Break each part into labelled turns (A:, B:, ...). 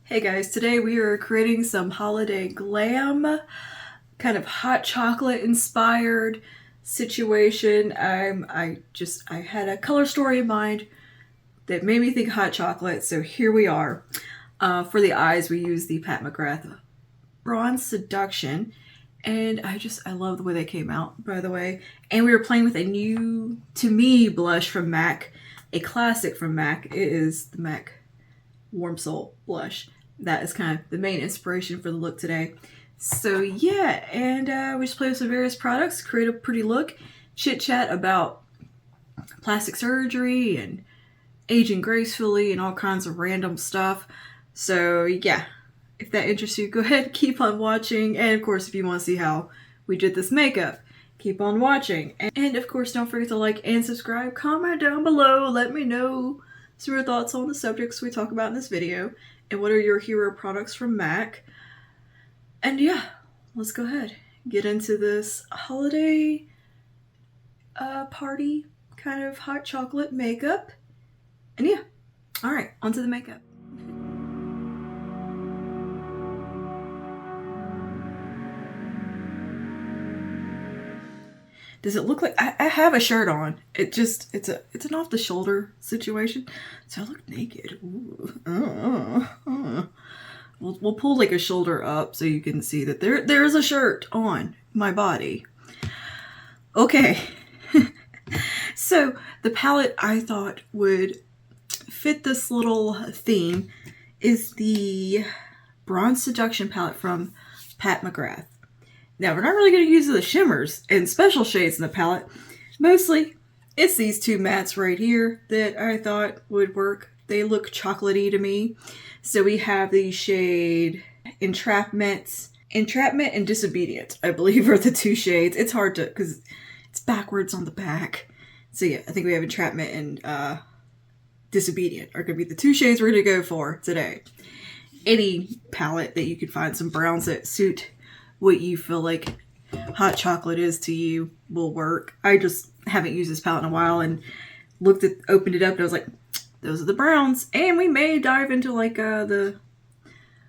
A: Hey guys, today we are creating some holiday glam, kind of hot chocolate inspired situation. I had a color story in mind that made me think hot chocolate, so here we are. For the eyes, we use the Pat McGrath Bronze Seduction, and I love the way they came out, by the way. And we were playing with a new, to me, blush from MAC, a classic from MAC. It is the MAC Warm Soul blush. That is kind of the main inspiration for the look today. So yeah, and we just play with some various products, create a pretty look, chit chat about plastic surgery and aging gracefully and all kinds of random stuff. So yeah, if that interests you, go ahead, keep on watching. And of course, if you want to see how we did this makeup, keep on watching. And of course, don't forget to like and subscribe, comment down below, let me know some of your thoughts on the subjects we talk about in this video, and what are your hero products from MAC. And yeah, let's go ahead, get into this holiday party kind of hot chocolate makeup. And yeah, all right, onto the makeup. Does it look like I have a shirt on? It's an off the shoulder situation, so I look naked. We'll pull like a shoulder up so you can see that there is a shirt on my body. Okay, so the palette I thought would fit this little theme is the Bronze Seduction palette from Pat McGrath. Now, we're not really going to use the shimmers and special shades in the palette. Mostly, it's these two mattes right here that I thought would work. They look chocolatey to me. So we have the shade Entrapment and Disobedient, I believe, are the two shades. It's hard to, because it's backwards on the back. So yeah, I think we have Entrapment and Disobedient are going to be the two shades we're going to go for today. Any palette that you can find some browns that suit what you feel like hot chocolate is to you will work. I just haven't used this palette in a while and opened it up and I was like, those are the browns. And we may dive into like the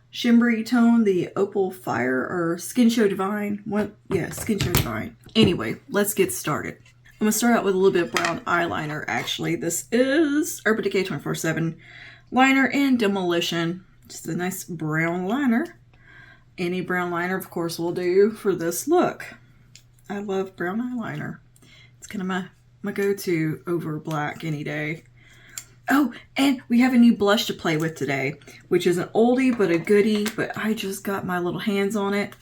A: shimmery tone, the Opal Fire or Skin Show Divine. Skin Show Divine. Anyway, let's get started. I'm going to start out with a little bit of brown eyeliner, actually. This is Urban Decay 24/7 liner in Demolition. Just a nice brown liner. Any brown liner, of course, will do for this look. I love brown eyeliner. It's kind of my go-to over black any day. Oh, and we have a new blush to play with today, which is an oldie but a goodie, but I just got my little hands on it.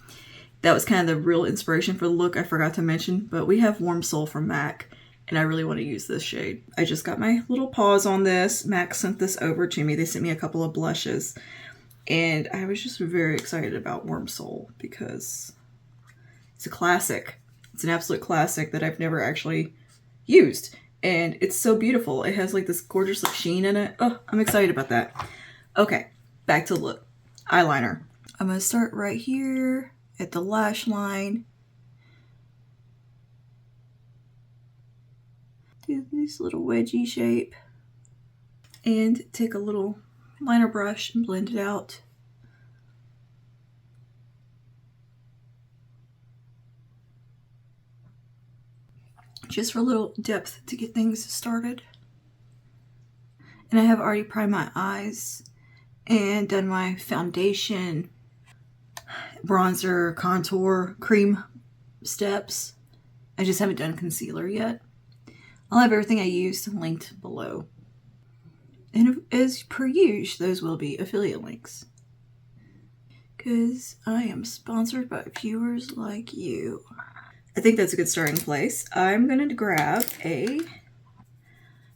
A: That was kind of the real inspiration for the look I forgot to mention, but we have Warm Soul from MAC, and I really want to use this shade. I just got my little paws on this. MAC sent this over to me. They sent me a couple of blushes. And I was just very excited about Warm Soul because it's a classic. It's an absolute classic that I've never actually used. And it's so beautiful. It has like this gorgeous like sheen in it. Oh, I'm excited about that. Okay, back to the look. Eyeliner. I'm going to start right here at the lash line. Do this little wedgie shape. And take a little liner brush and blend it out. Just for a little depth to get things started. And I have already primed my eyes and done my foundation, bronzer, contour, cream steps. I just haven't done concealer yet. I'll have everything I used linked below. And as per usual, those will be affiliate links. Because I am sponsored by viewers like you. I think that's a good starting place. I'm going to grab a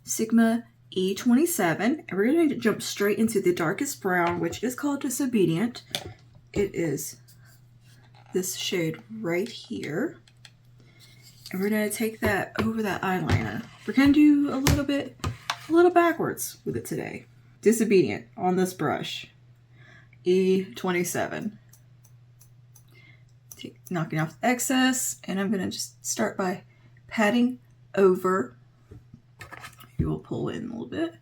A: Sigma E27. And we're going to jump straight into the darkest brown, which is called Disobedient. It is this shade right here. And we're going to take that over that eyeliner. We're going to do a little backwards with it today. Disobedient on this brush. E27. Knocking off the excess, and I'm going to just start by patting over. You will pull in a little bit.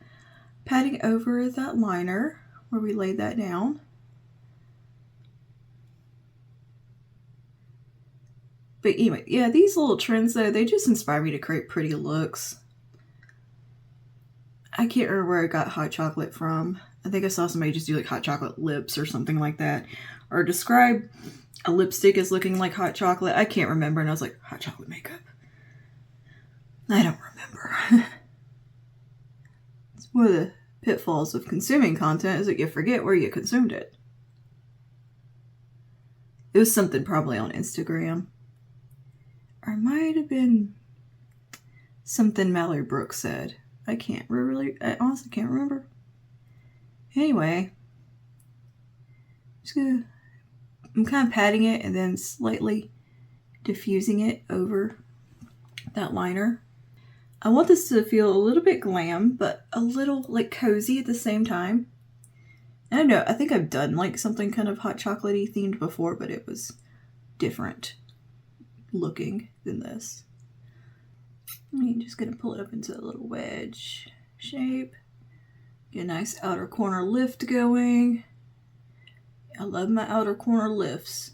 A: Patting over that liner where we laid that down. But anyway, yeah, these little trends, though, they just inspire me to create pretty looks. I can't remember where I got hot chocolate from. I think I saw somebody just do like hot chocolate lips or something like that. Or describe a lipstick as looking like hot chocolate. I can't remember. And I was like, hot chocolate makeup? I don't remember. It's one of the pitfalls of consuming content is that you forget where you consumed it. It was something probably on Instagram. Or it might have been something Mallory Brooks said. I honestly can't remember. Anyway, I'm kind of patting it and then slightly diffusing it over that liner. I want this to feel a little bit glam, but a little like cozy at the same time. I don't know, I think I've done like something kind of hot chocolatey themed before, but it was different looking than this. I'm just going to pull it up into a little wedge shape. Get a nice outer corner lift going. I love my outer corner lifts.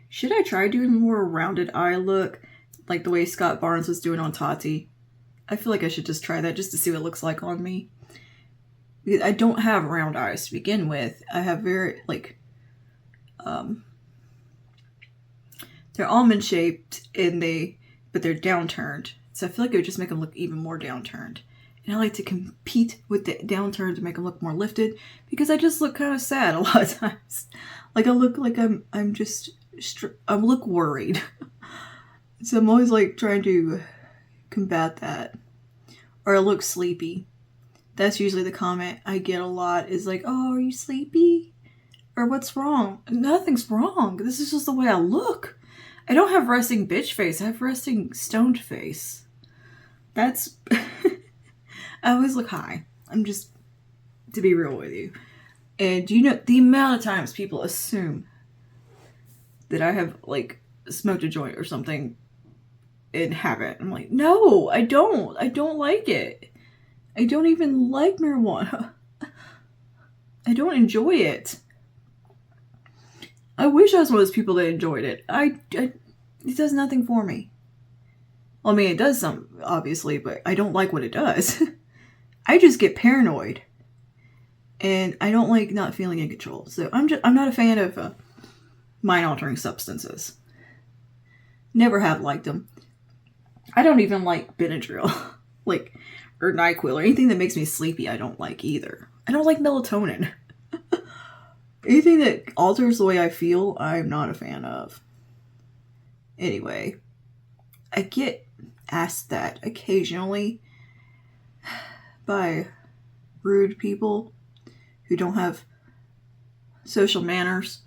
A: Should I try doing more rounded eye look, like the way Scott Barnes was doing on Tati? I feel like I should just try that just to see what it looks like on me. Because I don't have round eyes to begin with. I have very, like, they're almond shaped but they're downturned. So I feel like it would just make them look even more downturned. And I like to compete with the downturn to make them look more lifted because I just look kind of sad a lot of times. Like I look like I look worried. So I'm always like trying to combat that. Or I look sleepy. That's usually the comment I get a lot is like, oh, are you sleepy? Or what's wrong? Nothing's wrong. This is just the way I look. I don't have resting bitch face. I have resting stoned face. That's... I always look high. I'm just... To be real with you. And you know, the amount of times people assume that I have, like, smoked a joint or something and haven't. I'm like, no, I don't. I don't like it. I don't even like marijuana. I don't enjoy it. I wish I was one of those people that enjoyed it. It does nothing for me. Well, I mean, it does some, obviously, but I don't like what it does. I just get paranoid. And I don't like not feeling in control. So I'm not a fan of mind-altering substances. Never have liked them. I don't even like Benadryl. Or NyQuil or anything that makes me sleepy I don't like either. I don't like melatonin. Anything that alters the way I feel, I'm not a fan of. Anyway, I get asked that occasionally by rude people who don't have social manners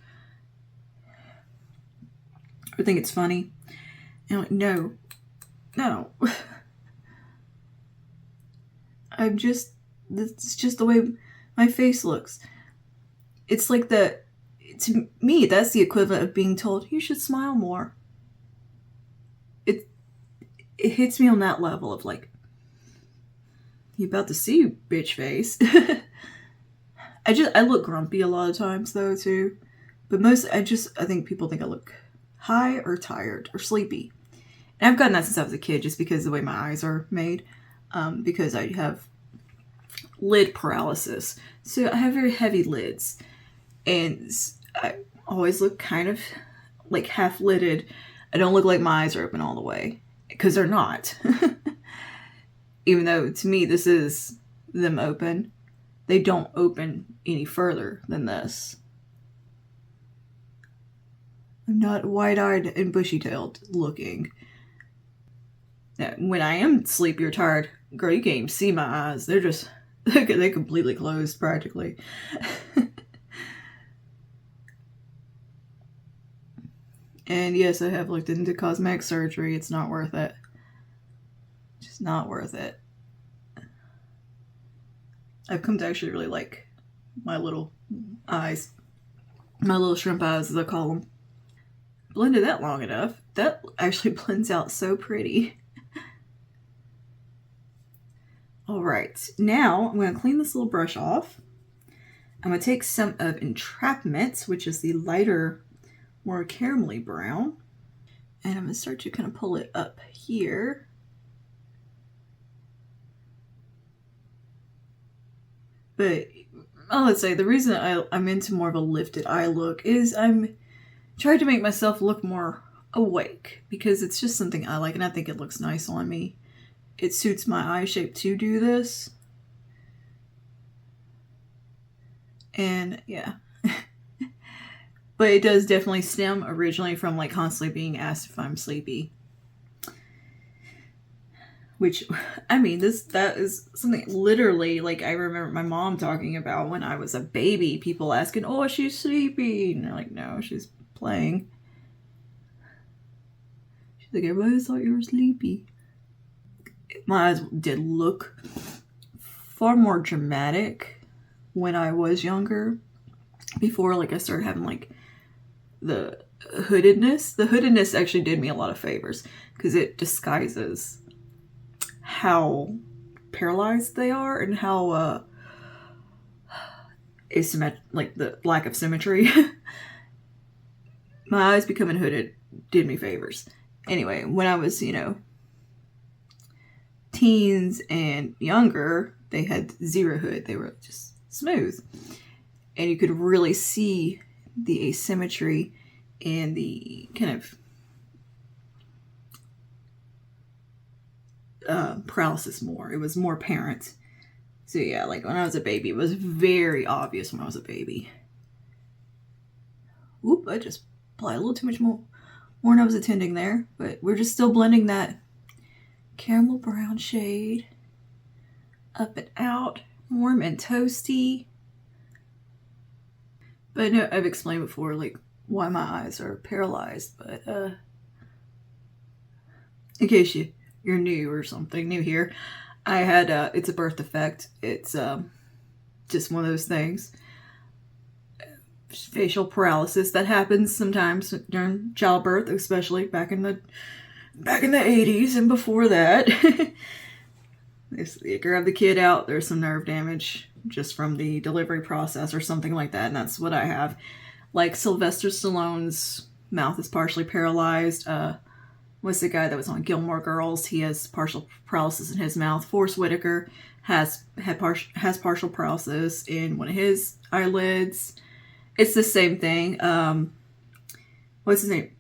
A: or think it's funny. And I'm like, no. It's just the way my face looks. It's like to me, that's the equivalent of being told, you should smile more. It hits me on that level of like, you about to see you, bitch face. I look grumpy a lot of times though too. But I think people think I look high or tired or sleepy. And I've gotten that since I was a kid just because of the way my eyes are made. Because I have lid paralysis. So I have very heavy lids. And I always look kind of like half-lidded. I don't look like my eyes are open all the way. Because they're not. Even though, to me, this is them open. They don't open any further than this. I'm not wide-eyed and bushy-tailed looking. Now, when I am sleepy or tired, girl, you can't even see my eyes. They're completely closed, practically. And yes, I have looked into cosmetic surgery. It's not worth it. Just not worth it. I've come to actually really like my little eyes. My little shrimp eyes, as I call them. Blended that long enough. That actually blends out so pretty. Alright, now I'm going to clean this little brush off. I'm going to take some of Entrapment, which is the lighter, more caramelly brown. And I'm going to start to kind of pull it up here. But let's say the reason I'm into more of a lifted eye look is I'm trying to make myself look more awake, because it's just something I like and I think it looks nice on me. It suits my eye shape to do this. And yeah. But it does definitely stem originally from like constantly being asked if I'm sleepy. Which, I mean, that is something literally, like, I remember my mom talking about when I was a baby. People asking, oh, she's sleepy. And they're like, no, she's playing. She's like, everybody thought you were sleepy. My eyes did look far more dramatic when I was younger. Before, like, I started having, like, the hoodedness. The hoodedness actually did me a lot of favors, because it disguises how paralyzed they are and how like the lack of symmetry. My eyes becoming hooded did me favors. Anyway, when I was, teens and younger, they had zero hood. They were just smooth. And you could really see the asymmetry and the kind of paralysis more. It was more apparent. So yeah, like when I was a baby, it was very obvious when I was a baby. Oop, I just applied a little too much more than I was intending there. But we're just still blending that caramel brown shade up and out, warm and toasty. But I know I've explained before, like, why my eyes are paralyzed. But in case you're new or something, new here, I had, it's a birth defect. It's just one of those things. Facial paralysis that happens sometimes during childbirth, especially back in the 80s and before that. You grab the kid out, there's some nerve damage just from the delivery process or something like that, and that's what I have. Like Sylvester Stallone's mouth is partially paralyzed. What's the guy that was on Gilmore Girls? He has partial paralysis in his mouth. Forrest Whitaker has partial paralysis in one of his eyelids. It's the same thing. What's his name?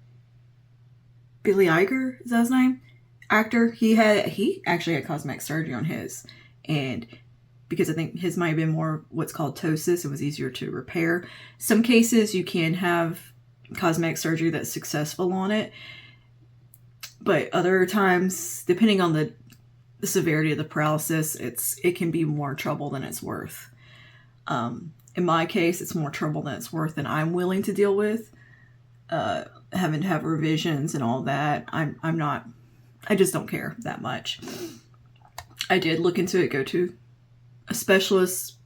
A: Billy Iger, is that his name? Actor. He actually had cosmetic surgery on his, and because I think his might have been more what's called ptosis, it was easier to repair. Some cases you can have cosmetic surgery that's successful on it, but other times, depending on the severity of the paralysis, it can be more trouble than it's worth. In my case, it's more trouble than it's worth, and I'm willing to deal with. Having to have revisions and all that. I just don't care that much. I did look into it, go to a specialist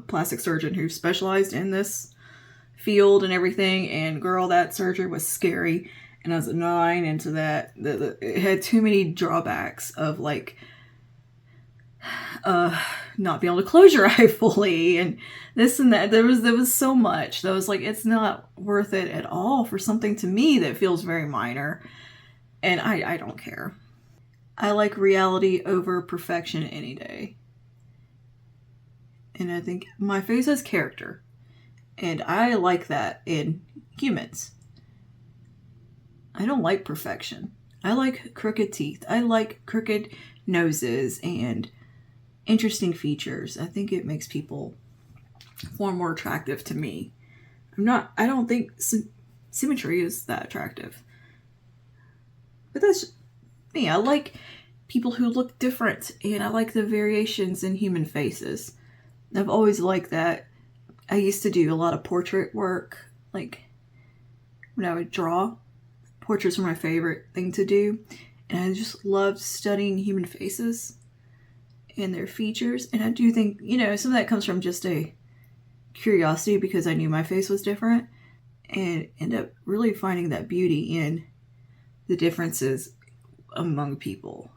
A: plastic surgeon who specialized in this field and everything, and girl, that surgery was scary, and I was not into that. It had too many drawbacks of like not being able to close your eye fully and this and that. There was so much that was like, it's not worth it at all for something to me that feels very minor, and I don't care. I like reality over perfection any day, and I think my face has character, and I like that in humans. I don't like perfection. I like crooked teeth. I like crooked noses and interesting features. I think it makes people far more attractive to me. I don't think symmetry is that attractive. But that's me. I like people who look different, and I like the variations in human faces. I've always liked that. I used to do a lot of portrait work, like when I would draw. Portraits were my favorite thing to do, and I just loved studying human faces and their features. And I do think, some of that comes from just a curiosity, because I knew my face was different, and end up really finding that beauty in the differences among people.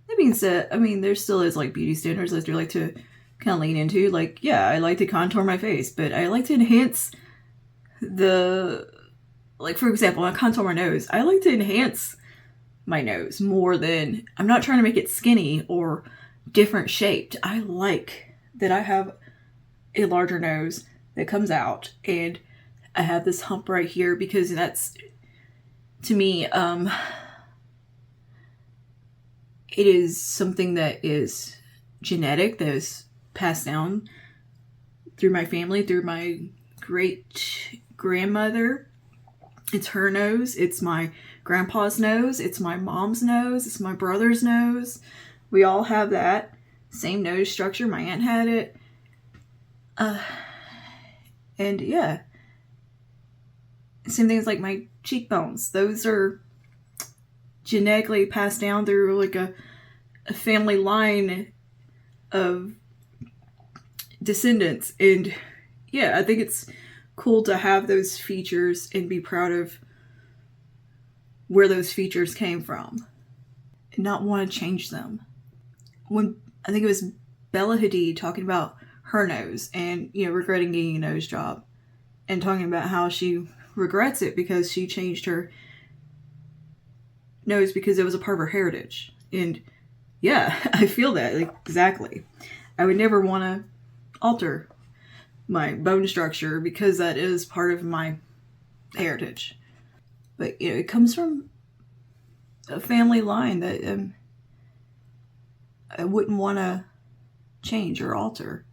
A: That being said, there still is like beauty standards that I do like to kind of lean into. Like, yeah, I like to contour my face, but I like to enhance the like for example, when I contour my nose, I like to enhance my nose more than, I'm not trying to make it skinny or different shaped. I like that I have a larger nose that comes out, and I have this hump right here because that's, to me, it is something that is genetic, that is passed down through my family, through my great grandmother. It's her nose, it's my grandpa's nose, it's my mom's nose, it's my brother's nose. We all have that same nose structure. My aunt had it. And yeah, same things like my cheekbones. Those are genetically passed down through like a family line of descendants. And yeah, I think it's cool to have those features and be proud of where those features came from and not want to change them. When I think it was Bella Hadid talking about her nose and, you know, regretting getting a nose job and talking about how she regrets it because she changed her nose because it was a part of her heritage. And yeah, I feel that, like, exactly. I would never want to alter my bone structure because that is part of my heritage. But, you know, it comes from a family line that I wouldn't want to change or alter.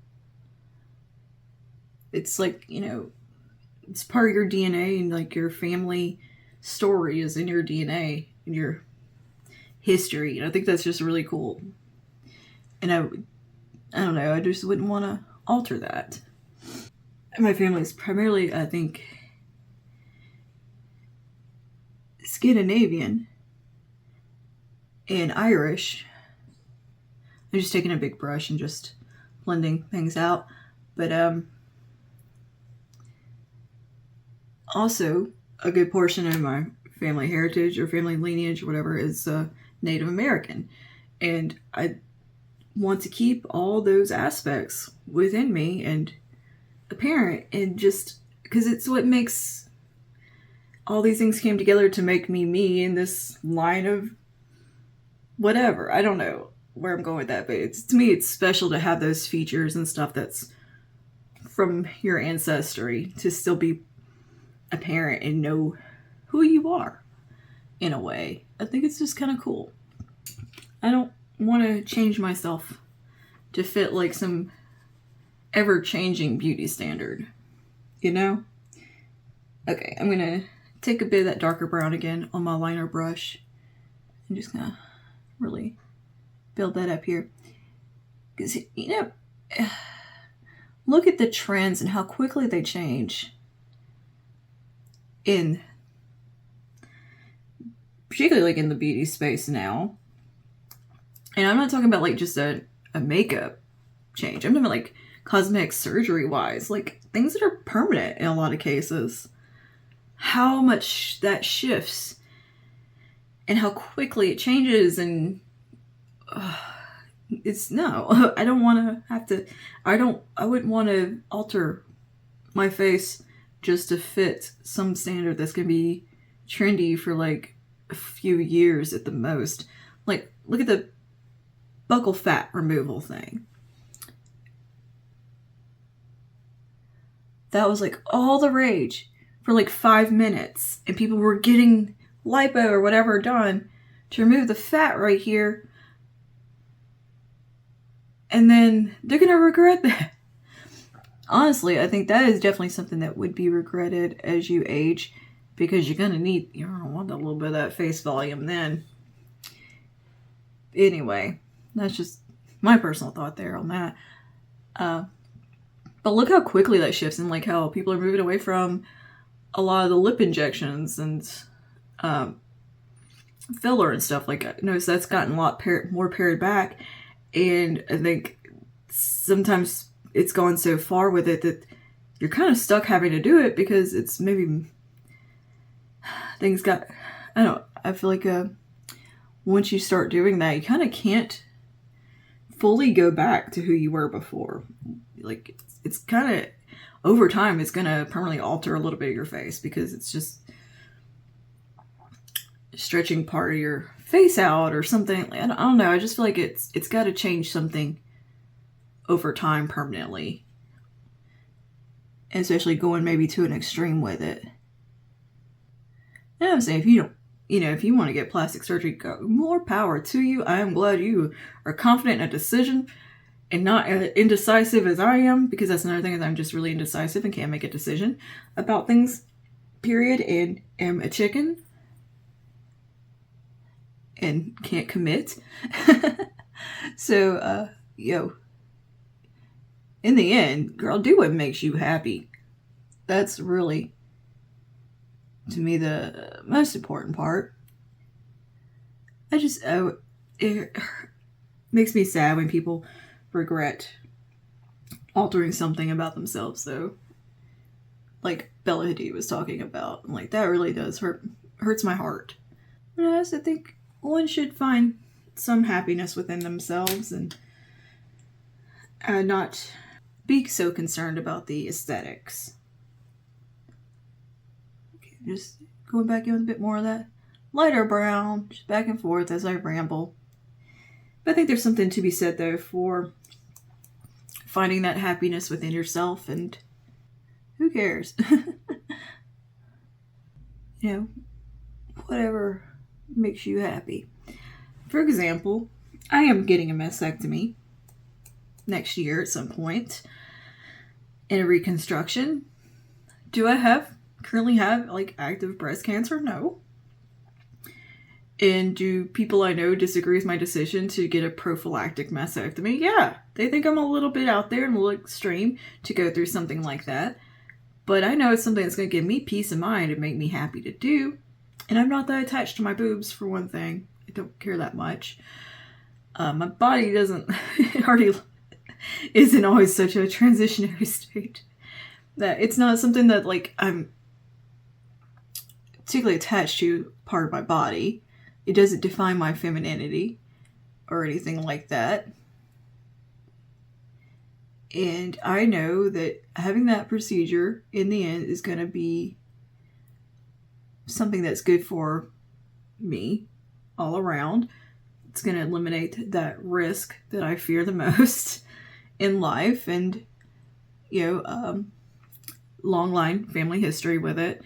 A: It's like, you know, it's part of your DNA, and like your family story is in your DNA and your history. And I think that's just really cool. And I don't know, I just wouldn't want to alter that. And my family is primarily, I think, Scandinavian and Irish. I'm just taking a big brush and just blending things out. But also a good portion of my family heritage or family lineage or whatever is Native American. And I want to keep all those aspects within me and apparent, and just because it's what makes all these things came together to make me in this line of whatever. I don't know where I'm going with that, but it's, to me, it's special to have those features and stuff that's from your ancestry to still be apparent and know who you are in a way. I think it's just kind of cool. I don't want to change myself to fit like some ever-changing beauty standard, you know? Okay, I'm gonna take a bit of that darker brown again on my liner brush. I'm just gonna really build that up here. Because, you know, look at the trends and how quickly they change. Particularly like in the beauty space now. And I'm not talking about like just a makeup change. I'm talking about like cosmetic surgery wise, like things that are permanent in a lot of cases. How much that shifts and how quickly it changes, and it's no, I don't want to have to, I wouldn't want to alter my face just to fit some standard that's going to be trendy for like a few years at the most. Like, look at the buccal fat removal thing. That was like all the rage for like 5 minutes, and people were getting lipo or whatever done to remove the fat right here. And then they're going to regret that. Honestly, I think that is definitely something that would be regretted as you age, because you're going to want a little bit of that face volume then. Anyway, that's just my personal thought there on that. But look how quickly that shifts, and like how people are moving away from a lot of the lip injections and filler and stuff. Like, I noticed that's gotten a lot more pared back, and I think sometimes it's gone so far with it that you're kind of stuck having to do it because it's maybe things got, I don't know, I feel like once you start doing that, you kind of can't fully go back to who you were before. Like, it's kind of, over time, it's going to permanently alter a little bit of your face because it's just stretching part of your face out or something. I don't know. I just feel like it's got to change something over time permanently. And especially going maybe to an extreme with it. And I'm saying if you don't, if you want to get plastic surgery, go, more power to you. I am glad you are confident in a decision and not indecisive as I am, because that's another thing, is I'm just really indecisive and can't make a decision about things, period, and am a chicken and can't commit. So, in the end, girl, do what makes you happy. That's really, to me, the most important part. It makes me sad when people regret altering something about themselves, though. Like Bella Hadid was talking about. Like, that really does hurts my heart. And I also think one should find some happiness within themselves and not be so concerned about the aesthetics. Okay, just going back in with a bit more of that lighter brown, just back and forth as I ramble. But I think there's something to be said, though, for finding that happiness within yourself, and who cares? Whatever makes you happy. For example, I am getting a mastectomy next year at some point in a reconstruction. Do I currently have active breast cancer? No. And do people I know disagree with my decision to get a prophylactic mastectomy? Yeah. They think I'm a little bit out there and a little extreme to go through something like that. But I know it's something that's going to give me peace of mind and make me happy to do. And I'm not that attached to my boobs, for one thing. I don't care that much. My body already isn't always such a transitionary state. That it's not something that I'm particularly attached to part of my body. It doesn't define my femininity or anything like that. And I know that having that procedure in the end is going to be something that's good for me all around. It's going to eliminate that risk that I fear the most in life, and long line family history with it.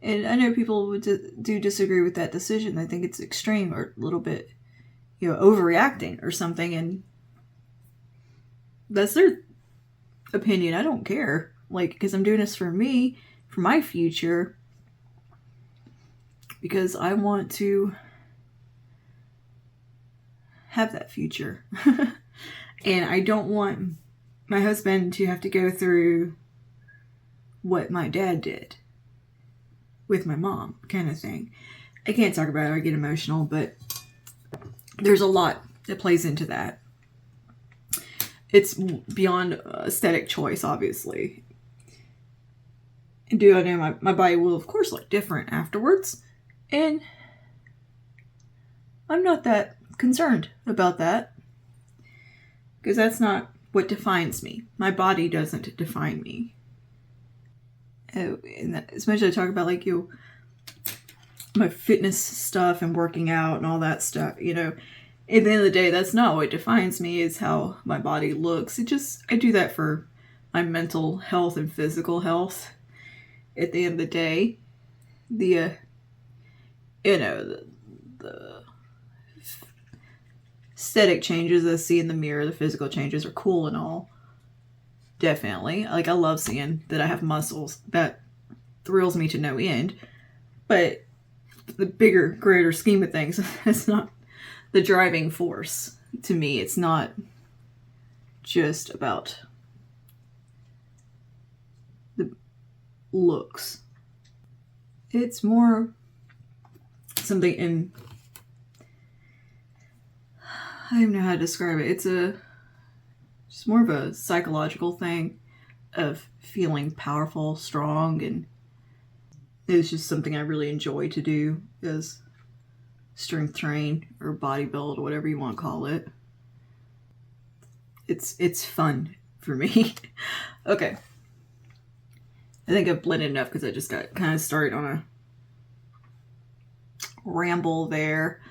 A: And I know people do disagree with that decision. They think it's extreme or a little bit, overreacting or something. And that's their opinion. I don't care. Because I'm doing this for me, for my future. Because I want to have that future. And I don't want my husband to have to go through what my dad did with my mom, kind of thing. I can't talk about it, I get emotional, but there's a lot that plays into that. It's beyond aesthetic choice, obviously. And do I know my body will, of course, look different afterwards. And I'm not that concerned about that. Because that's not what defines me. My body doesn't define me. And especially I talk about my fitness stuff and working out and all that stuff, At the end of the day, that's not what defines me, is how my body looks. I do that for my mental health and physical health. At the end of the day, the aesthetic changes I see in the mirror, the physical changes are cool and all. Definitely. I love seeing that I have muscles. That thrills me to no end. But the bigger, greater scheme of things, it's not the driving force. To me, it's not just about the looks. It's more something in... I don't even know how to describe it. It's just more of a psychological thing of feeling powerful, strong, and it's just something I really enjoy to do, is strength train or bodybuild, whatever you want to call it. It's fun for me. Okay. I think I've blended enough because I just got kind of started on a ramble there.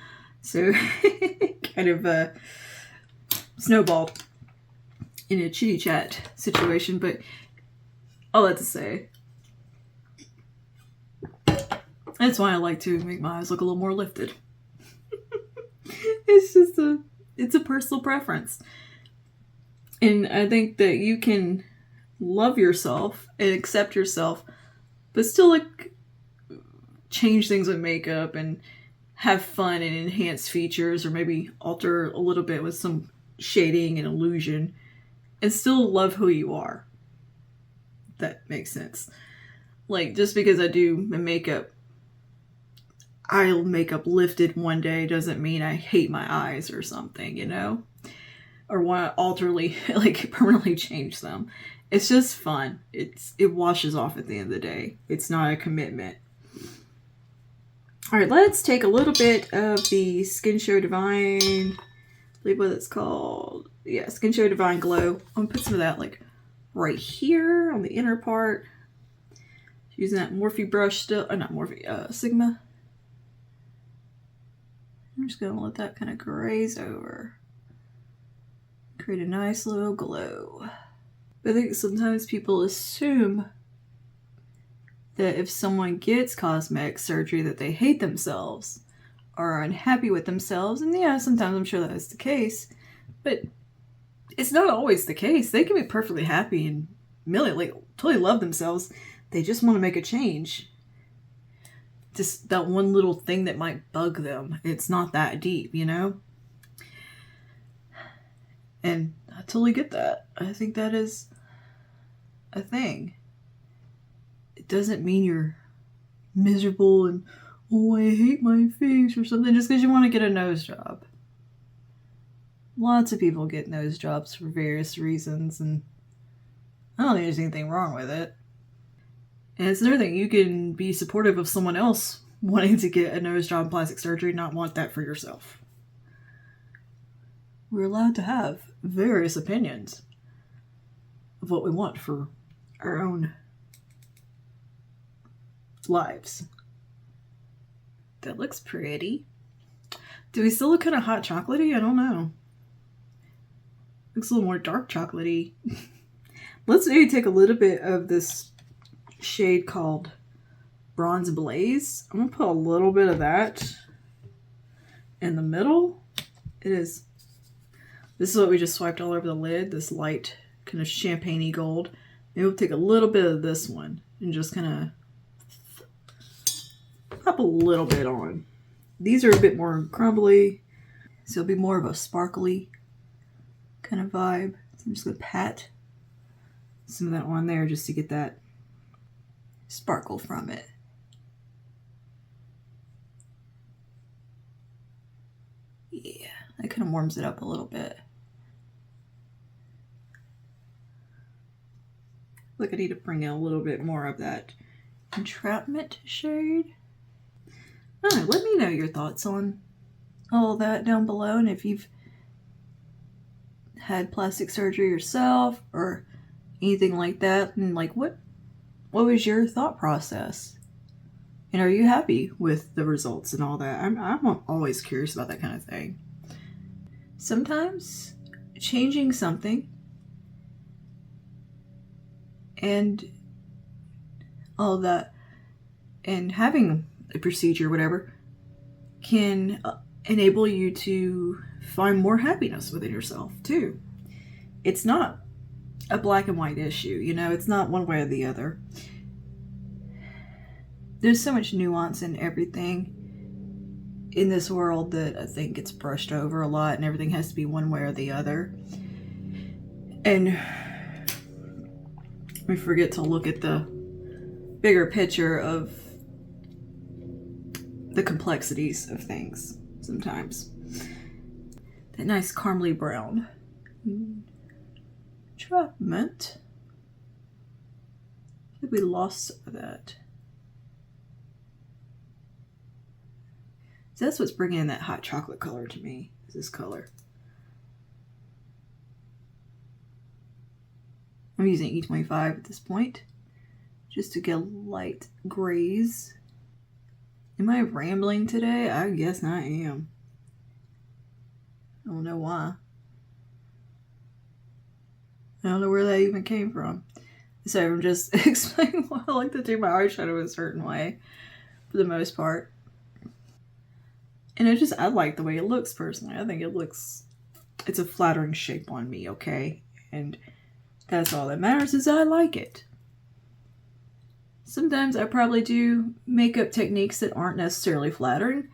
A: So kind of snowballed in a chitty chat situation. But all that to say, that's why I like to make my eyes look a little more lifted. It's a personal preference. And I think that you can love yourself and accept yourself, but still like change things with makeup and have fun and enhance features, or maybe alter a little bit with some shading and illusion, and still love who you are. If that makes sense. Like, just because I do my makeup, I'll makeup lifted one day doesn't mean I hate my eyes or something, you know? Or want to alterly, like, permanently change them. It's just fun. It washes off at the end of the day. It's not a commitment. All right, let's take a little bit of the Skin Show Divine, I believe what it's called. Yeah, Skin Show Divine Glow. I'm going to put some of that, like, right here on the inner part. Using that Morphe brush still, not Morphe, Sigma. I'm just going to let that kind of graze over. Create a nice little glow. I think sometimes people assume that if someone gets cosmetic surgery that they hate themselves or are unhappy with themselves. And yeah, sometimes I'm sure that is the case. But it's not always the case. They can be perfectly happy and like, totally love themselves. They just want to make a change. Just that one little thing that might bug them. It's not that deep, you know? And I totally get that. I think that is a thing. It doesn't mean you're miserable and, oh, I hate my face or something just because you want to get a nose job. Lots of people get nose jobs for various reasons, and I don't think there's anything wrong with it. And it's another thing, you can be supportive of someone else wanting to get a nose job and plastic surgery, not want that for yourself. We're allowed to have various opinions of what we want for our own lives. That looks pretty. Do we still look kind of hot chocolatey? I don't know. Looks a little more dark chocolatey. Let's maybe take a little bit of this shade called Bronze Blaze. I'm going to put a little bit of that in the middle. This is what we just swiped all over the lid, this light kind of champagne-y gold. Maybe we'll take a little bit of this one and just kind of pop a little bit on. These are a bit more crumbly, so it'll be more of a sparkly kind of vibe. So I'm just going to pat some of that on there just to get that sparkle from it. Yeah, that kind of warms it up a little bit. Look, I need to bring in a little bit more of that entrapment shade. Oh, let me know your thoughts on all that down below, and if you've had plastic surgery yourself or anything like that, and like what was your thought process? And are you happy with the results and all that? I'm always curious about that kind of thing. Sometimes changing something and all that and having a procedure, whatever, can enable you to find more happiness within yourself too. It's not a black and white issue, you know, it's not one way or the other. There's so much nuance in everything in this world that I think gets brushed over a lot, and everything has to be one way or the other. And we forget to look at the bigger picture of the complexities of things sometimes. That nice caramely brown. Entrapment. I think we lost some of that. So that's what's bringing in that hot chocolate color to me, is this color. I'm using E25 at this point. just to get a light graze. Am I rambling today? I guess I am. I don't know why. I don't know where that even came from. So I'm just explaining why I like to do my eyeshadow a certain way, for the most part. And I like the way it looks personally. I think it's a flattering shape on me, okay? And that's all that matters, is I like it. Sometimes I probably do makeup techniques that aren't necessarily flattering,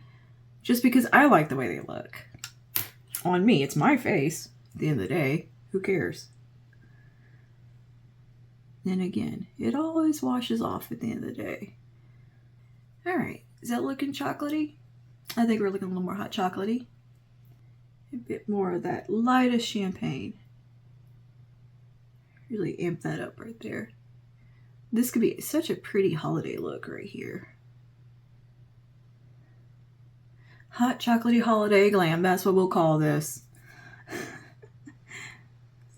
A: just because I like the way they look. On me, it's my face. At the end of the day, who cares? Then again, it always washes off at the end of the day. Alright, is that looking chocolatey? I think we're looking a little more hot chocolatey. A bit more of that lightest champagne. Really amp that up right there. This could be such a pretty holiday look right here. Hot chocolatey holiday glam, that's what we'll call this.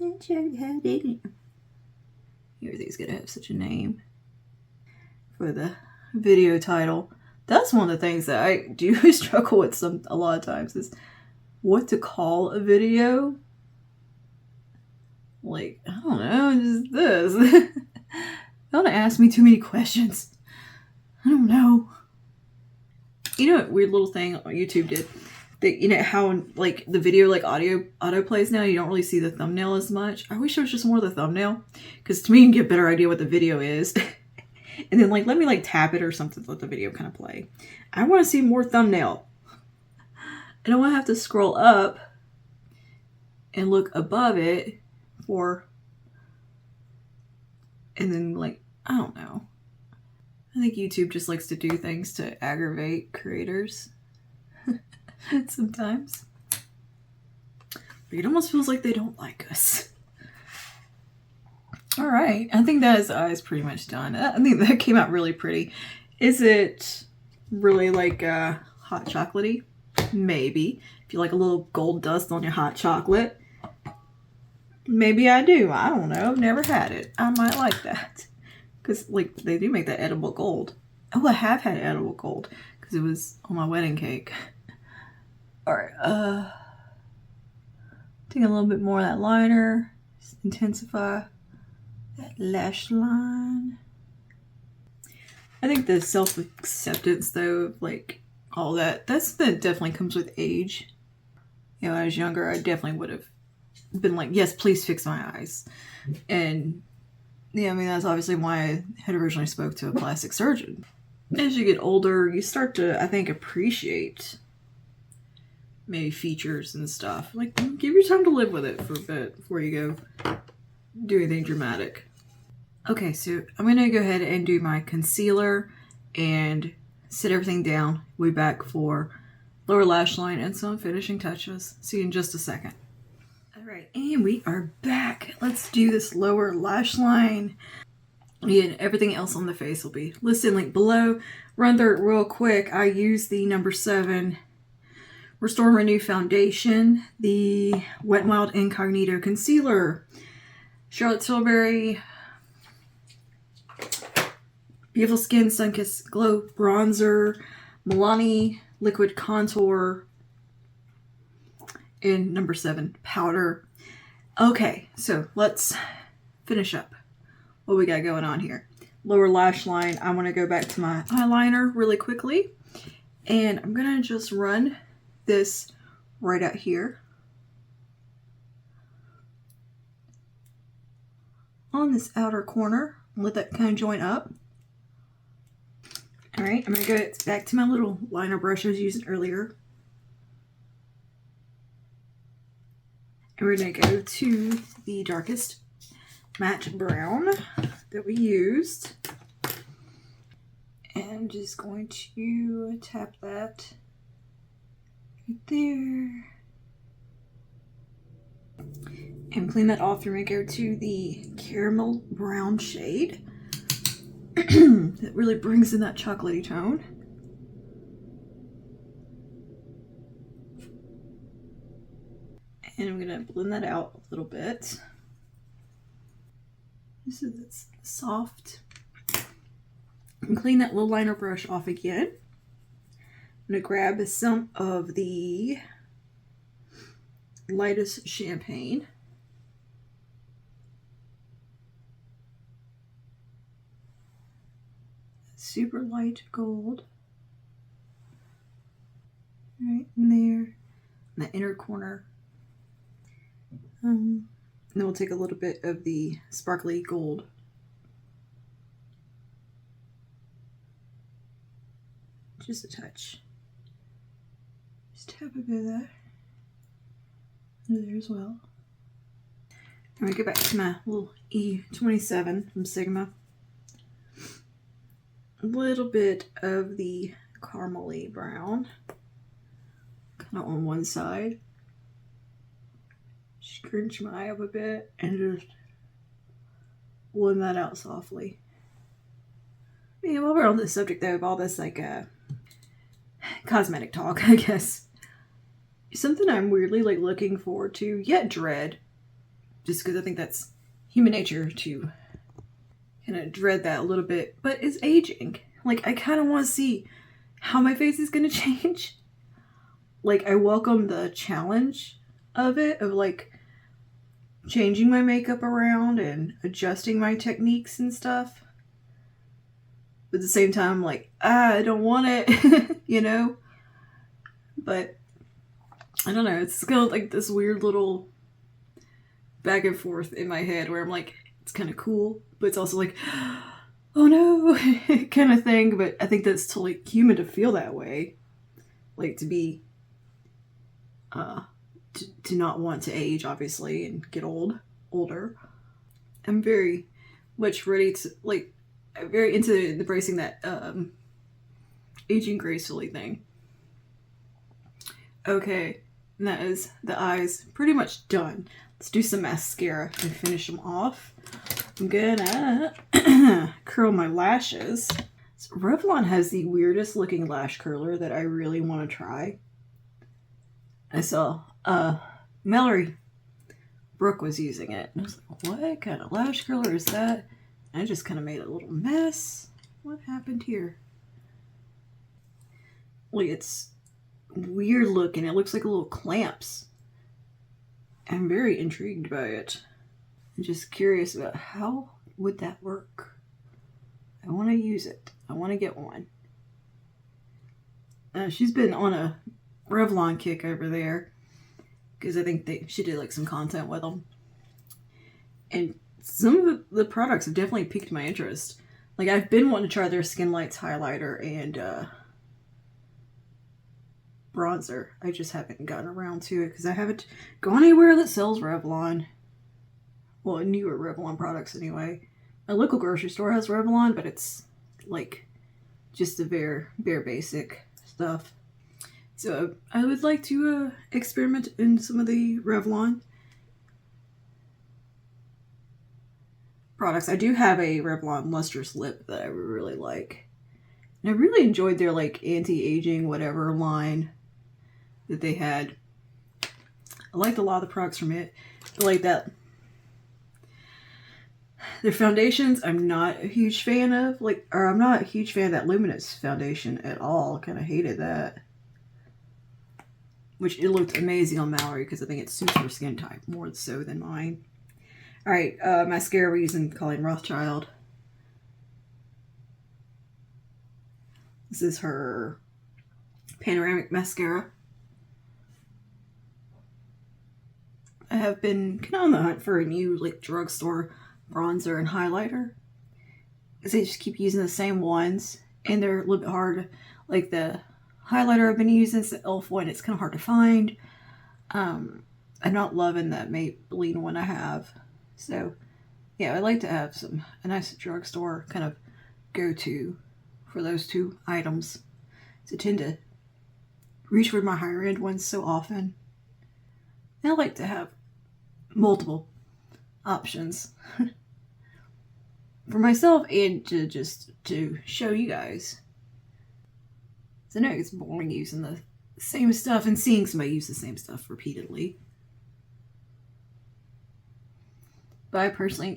A: Everything's gonna have such a name for the video title. That's one of the things that I do struggle with a lot of times, is what to call a video. Like, I don't know, just this. Don't ask me too many questions. I don't know. You know what weird little thing YouTube did? That, you know how like the video like auto plays now, you don't really see the thumbnail as much. I wish there was just more of the thumbnail, because to me you can get a better idea what the video is. And then like let me like tap it or something to let the video kind of play. I want to see more thumbnail. I don't want to have to scroll up and look above it and then like, I don't know. I think YouTube just likes to do things to aggravate creators. Sometimes. But it almost feels like they don't like us. Alright, I think that is pretty much done. I think that came out really pretty. Is it really like hot chocolatey? Maybe. If you like a little gold dust on your hot chocolate. Maybe I do. I don't know. I've never had it. I might like that. Because like they do make that edible gold. Oh, I have had edible gold. Because it was on my wedding cake. Alright, take a little bit more of that liner. Just intensify that lash line. I think the self-acceptance though, of like all that definitely comes with age. You know, when I was younger, I definitely would have been like, yes, please fix my eyes. And yeah, I mean, that's obviously why I had originally spoke to a plastic surgeon. As you get older, you start to, I think, appreciate maybe features and stuff. Like, give your time to live with it for a bit before you go do anything dramatic. Okay, so I'm going to go ahead and do my concealer and set everything down. We'll be back for lower lash line and some finishing touches. See you in just a second. Alright, and we are back. Let's do this lower lash line. And everything else on the face will be listed in link below. Run through it real quick. I use the number 7 Restore and Renew Foundation, the Wet n Wild Incognito Concealer, Charlotte Tilbury Beautiful Skin Sunkissed Glow Bronzer, Milani Liquid Contour, and number 7 Powder. Okay, so let's finish up what we got going on here. Lower lash line, I want to go back to my eyeliner really quickly, and I'm going to just run this right out here on this outer corner. Let that kind of join up. Alright, I'm going to go back to my little liner brush I was using earlier. And we're going to go to the darkest matte brown that we used. And I'm just going to tap that right there. And clean that off. We're going to go to the caramel brown shade. That really brings in that chocolatey tone. And I'm going to blend that out a little bit. This is soft And clean that little liner brush off again. I'm going to grab some of the lightest champagne. Super light gold. Right in there, in the inner corner. And then we'll take a little bit of the sparkly gold. Just a touch. Just tap a bit of that under there as well. And we go back to my little E27 from Sigma. A little bit of the caramely brown, kind of on one side. Scrunch my eye up a bit and just blend that out softly. Yeah, while we're on the subject though of all this like cosmetic talk, I guess, something I'm weirdly like looking forward to, yet dread, just because I think that's human nature to kind of dread that a little bit, but is aging. Like, I kind of want to see how my face is going to change. Like, I welcome the challenge of it, of like changing my makeup around and adjusting my techniques and stuff. But at the same time, like, I don't want it, you know? But I don't know, it's kind of like this weird little back and forth in my head where I'm like, it's kind of cool, but it's also like, oh no, kind of thing. But I think that's totally human to feel that way. Like, to be, to not want to age, obviously, and get older. I'm very much ready to, like, I'm very into embracing that aging gracefully thing. Okay, and that is the eyes pretty much done. Let's do some mascara and finish them off. I'm gonna curl my lashes. So Revlon has the weirdest looking lash curler that I really want to try. I saw Mallory Brooke was using it. And I was like, what kind of lash curler is that? And I just kind of made a little mess. What happened here? Like, it's weird looking. It looks like little clamps. I'm very intrigued by it. I'm just curious about how would that work. I want to use it. I want to get one. She's been on a Revlon kick over there because I think she did like some content with them. And some of the products have definitely piqued my interest. Like, I've been wanting to try their Skin Lights highlighter and bronzer. I just haven't gotten around to it because I haven't gone anywhere that sells Revlon. Well, newer Revlon products anyway. My local grocery store has Revlon, but it's like just the bare basic stuff. So I would like to experiment in some of the Revlon products. I do have a Revlon lustrous lip that I really like. And I really enjoyed their like anti-aging whatever line that they had. I liked a lot of the products from it. I like that. Their foundations, I'm not a huge fan of. I'm not a huge fan of that Luminous foundation at all. Kind of hated that. Which it looked amazing on Mallory because I think it suits her skin type more so than mine. Alright, mascara we're using Colleen Rothschild. This is her panoramic mascara. I have been kind of on the hunt for a new like drugstore bronzer and highlighter because they just keep using the same ones and they're a little bit hard. Like the highlighter I've been using is the e.l.f. one. It's kind of hard to find. I'm not loving that Maybelline one I have. So yeah, I like to have a nice drugstore kind of go-to for those two items. So I tend to reach for my higher end ones so often. And I like to have multiple options for myself and to show you guys. So I know it's boring using the same stuff and seeing somebody use the same stuff repeatedly. But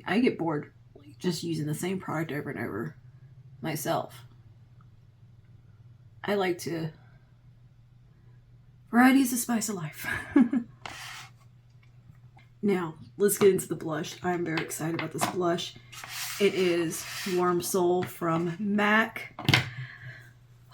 A: I get bored just using the same product over and over. myself. I like to... Variety is the spice of life. Now, let's get into the blush. I'm very excited about this blush. It is Warm Soul from MAC.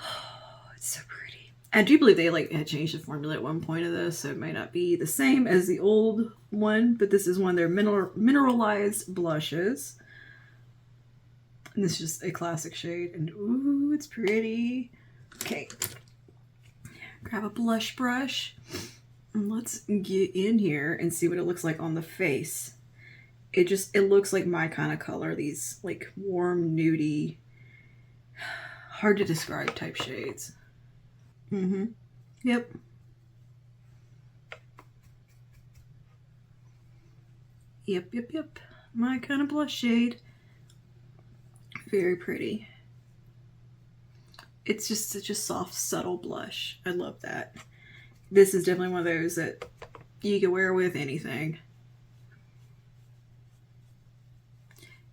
A: Oh, it's so pretty. I do believe they had changed the formula at one point of this, so it might not be the same as the old one, but this is one of their mineralized blushes. And this is just a classic shade, and ooh, it's pretty. Okay, grab a blush brush. Let's get in here and see what it looks like on the face. It looks like my kind of color. These like warm, nudie, hard to describe type shades. Yep. Yep. My kind of blush shade. Very pretty. It's just such a soft, subtle blush. I love that. This is definitely one of those that you can wear with anything.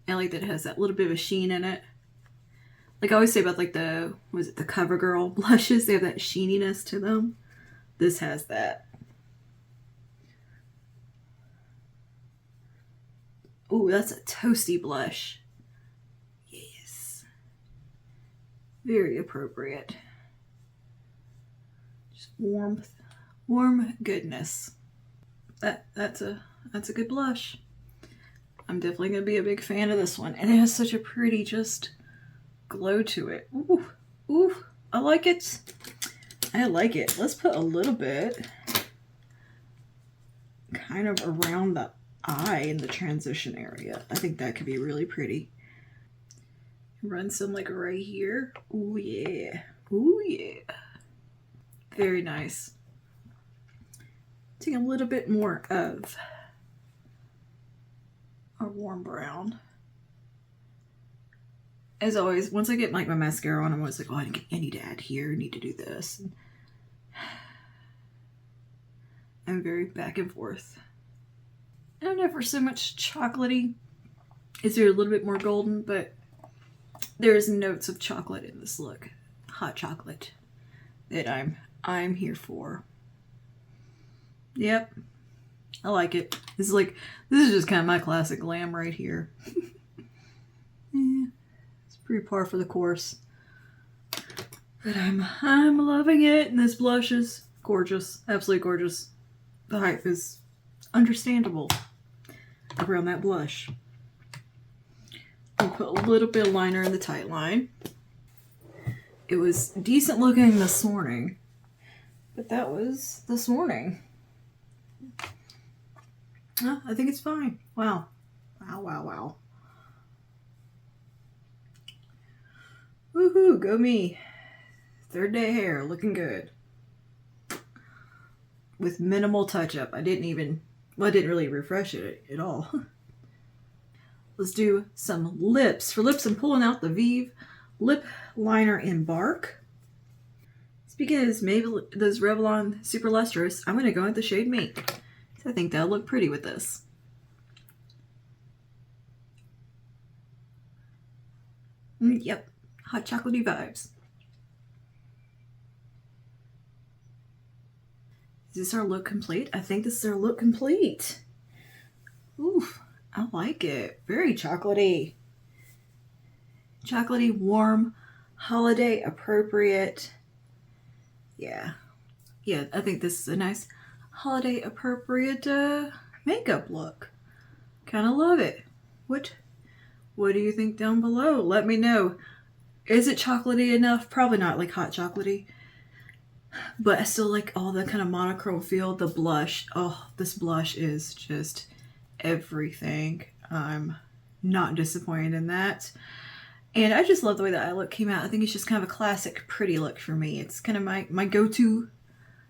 A: I like that it has that little bit of a sheen in it. Like I always say about like the CoverGirl blushes, they have that sheeniness to them. This has that. Ooh, that's a toasty blush. Yes. Very appropriate. Just warmth. Warm goodness. That's a good blush. I'm definitely gonna be a big fan of this one, and it has such a pretty just glow to it. Ooh, I like it. I like it. Let's put a little bit kind of around the eye in the transition area. I think that could be really pretty. Run some like right here. Ooh yeah. Ooh yeah. Very nice. Take a little bit more of a warm brown. As always, once I get like my mascara on, I'm always like, oh, I need to add here, I need to do this. And I'm very back and forth. I don't know if we're so much chocolatey. Is there a little bit more golden, but there's notes of chocolate in this look. Hot chocolate that I'm here for. Yep. I like it. This is just kind of my classic glam right here. Yeah, it's pretty par for the course. But I'm loving it, and this blush is gorgeous. Absolutely gorgeous. The hype is understandable around that blush. I'll put a little bit of liner in the tight line. It was decent looking this morning, but that was this morning. I think it's fine. Wow. Woohoo, go me. Third day hair, looking good. With minimal touch-up. I didn't really refresh it at all. Let's do some lips. For lips, I'm pulling out the Vive Lip Liner in Bark. Speaking of those Revlon Super Lustrous, I'm going to go with the shade Mink. I think that'll look pretty with this. Yep, hot chocolatey vibes. Is this our look complete? I think this is our look complete. Oof, I like it. Very chocolatey. Chocolatey, warm, holiday appropriate. Yeah, I think this is a nice holiday appropriate makeup look. Kind of love it. What do you think down below? Let me know. Is it chocolatey enough? Probably not like hot chocolatey, but I still like all the kind of monochrome feel. The blush, oh, this blush is just everything. I'm not disappointed in that, and I just love the way that eye look came out. I think it's just kind of a classic pretty look for me. It's kind of my go-to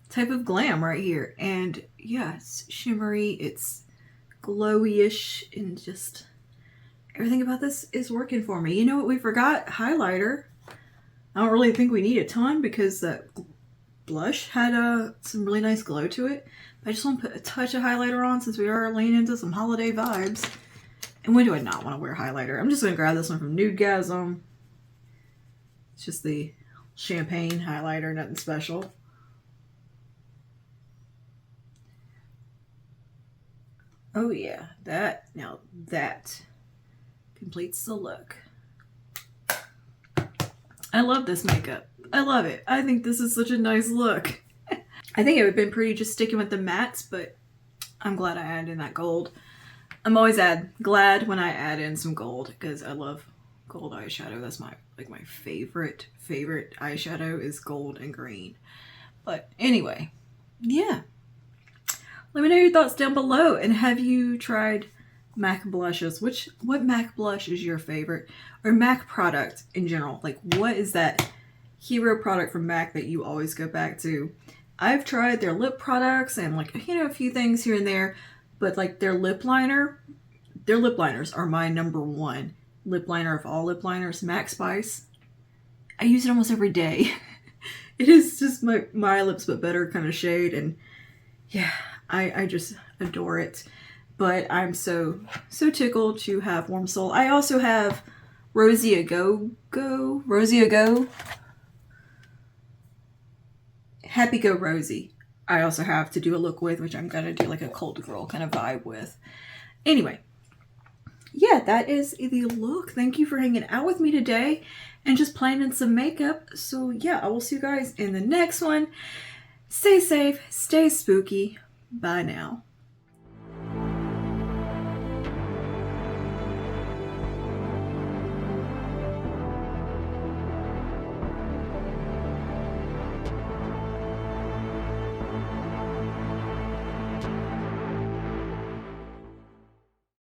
A: type of glam right here. And yeah, it's shimmery, it's glowy-ish, and just everything about this is working for me. You know what we forgot? Highlighter. I don't really think we need a ton because that blush had some really nice glow to it. But I just want to put a touch of highlighter on since we are leaning into some holiday vibes. And when do I not want to wear highlighter? I'm just going to grab this one from Nudegasm. It's just the champagne highlighter, nothing special. Oh yeah, now that completes the look. I love this makeup. I love it. I think this is such a nice look. I think it would have been pretty just sticking with the mattes, but I'm glad I added in that gold. I'm always glad when I add in some gold because I love gold eyeshadow. That's my favorite eyeshadow is gold and green. But anyway, yeah. Let me know your thoughts down below. And have you tried MAC blushes? What MAC blush is your favorite? Or MAC product in general? Like, what is that hero product from MAC that you always go back to? I've tried their lip products and a few things here and there, but like their lip liners are my number one lip liner of all lip liners, MAC Spice. I use it almost every day. It is just my lips but better kind of shade, and yeah, I just adore it. But I'm so tickled to have Warm Soul. I also have Rosie A Go, Happy Go Rosie. I also have to do a look with, which I'm gonna do like a cold girl kind of vibe with. Anyway, yeah, that is the look. Thank you for hanging out with me today and just playing in some makeup. So yeah, I will see you guys in the next one. Stay safe, stay spooky. Bye now.